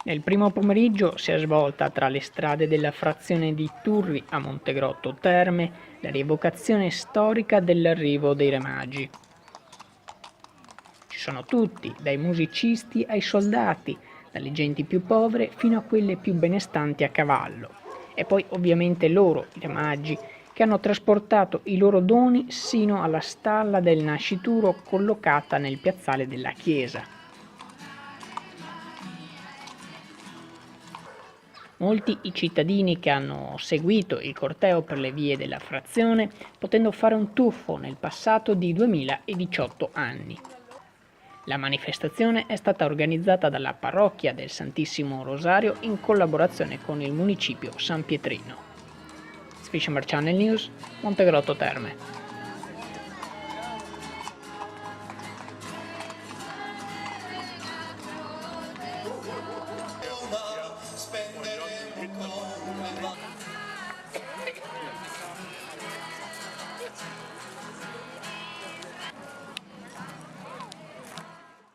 Nel primo pomeriggio si è svolta tra le strade della frazione di Turri a Montegrotto Terme la rievocazione storica dell'arrivo dei Re Magi. Ci sono tutti, dai musicisti ai soldati, dalle genti più povere fino a quelle più benestanti a cavallo. E poi ovviamente loro, i Re Magi, che hanno trasportato i loro doni sino alla stalla del nascituro collocata nel piazzale della chiesa. Molti i cittadini che hanno seguito il corteo per le vie della frazione, potendo fare un tuffo nel passato di 2018 anni. La manifestazione è stata organizzata dalla parrocchia del Santissimo Rosario in collaborazione con il municipio San Pietrino. Fishermer Channel News, Montegrotto Terme. Spendere un po'